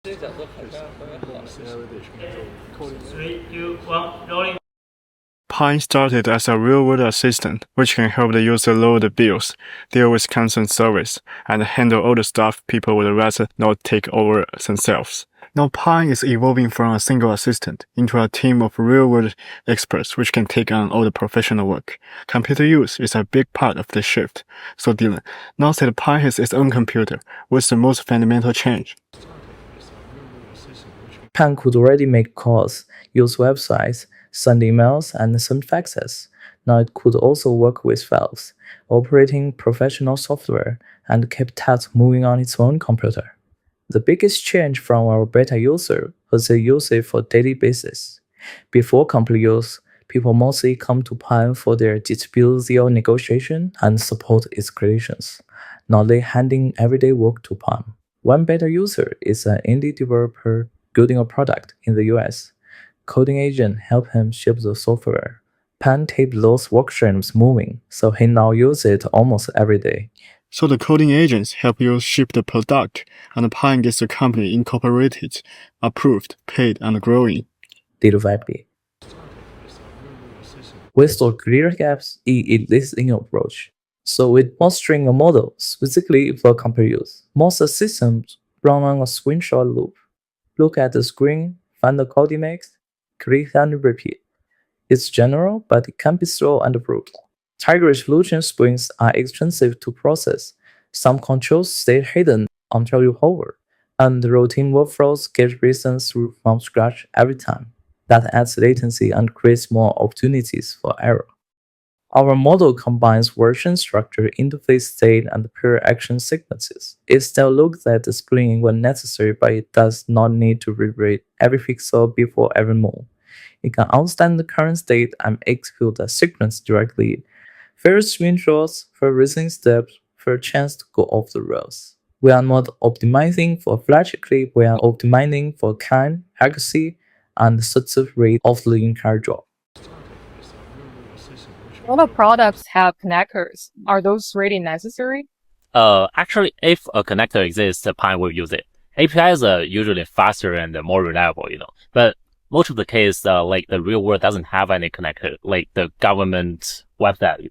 Three, two, one, rolling. Pine started as a real-world assistant, which can help the user lower the bills, deal with constant service, and handle all the stuff people would rather not take over themselves. Now Pine is evolving from a single assistant into a team of real-world experts which can take on all the professional work. Computer use is a big part of this shift. So Dylan, now that Pine has its own computer, what's the most fundamental change? Pan could already make calls, use websites, send emails, and send faxes. Now it could also work with files, operating professional software, and keep tasks moving on its own computer. The biggest change from our beta user was they use it for daily basis. Before complete use, people mostly come to Pan for their dispute negotiation and support escalations. Now they handing everyday work to Pan. One beta user is an indie developer building a product in the US. Coding agent help him ship the software. Pan keep those work streams moving, so he now uses it almost every day. So the coding agents help you ship the product, and Pine gets the company incorporated, approved, paid, and growing. Directly. We saw clear gaps in existing approach. So with mastering a model specifically for computer use, most systems run on a screenshot loop. Look at the screen, find the code makes, click and repeat. It's general, but it can be slow and broken. High resolution screens are expensive to process. Some controls stay hidden until you hover, and routine workflows get written through from scratch every time. That adds latency and creates more opportunities for error. Our model combines version structure, interface state, and pair action sequences. It still looks at the screen when necessary, but it does not need to reread every pixel before every move. It can understand the current state and execute the sequence directly. Fair screenshots, for reasoning steps, for a chance to go off the rails. We are not optimizing for flash clip, we are optimizing for kind, accuracy, and success rate of the entire job. All the products have connectors. Are those really necessary? Actually, if a connector exists, Pine will use it. APIs are usually faster and more reliable, but most of the case, like the real world doesn't have any connector, like the government website,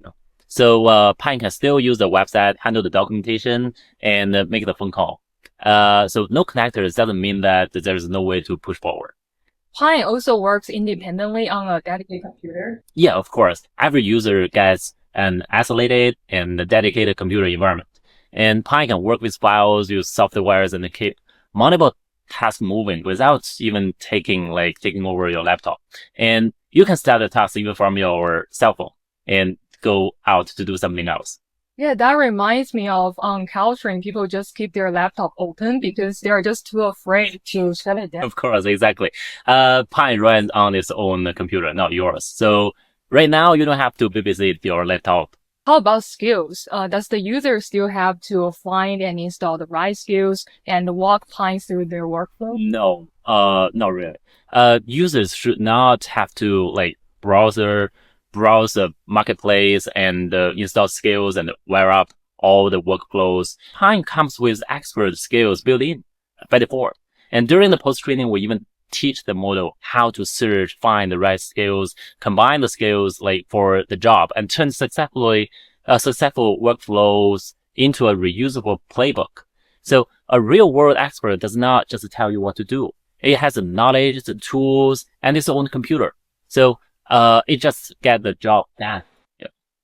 So, Pine can still use the website, handle the documentation, and make the phone call. So no connectors doesn't mean that there's no way to push forward. Pine also works independently on a dedicated computer. Yeah, of course. Every user gets an isolated and dedicated computer environment. And Pine can work with files, use softwares, and keep multiple tasks moving without even taking over your laptop. And you can start the task even from your cell phone and go out to do something else. Yeah, that reminds me of on Caltrain, people just keep their laptop open because they're just too afraid to shut it down. Of course, exactly. Pine runs on its own computer, not yours. So right now, you don't have to babysit your laptop. How about skills? Does the user still have to find and install the right skills and walk Pine through their workflow? No, not really. Users should not have to browse the marketplace and install skills and wire up all the workflows. Pine comes with expert skills built in by default. And during the post-training, we even teach the model how to search, find the right skills, combine the skills for the job, and turn successful workflows into a reusable playbook. So a real-world expert does not just tell you what to do. It has the knowledge, the tools, and its own computer. So it just get the job done.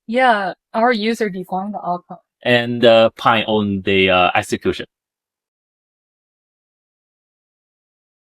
Yeah, our user defined the outcome. And Pine own the execution.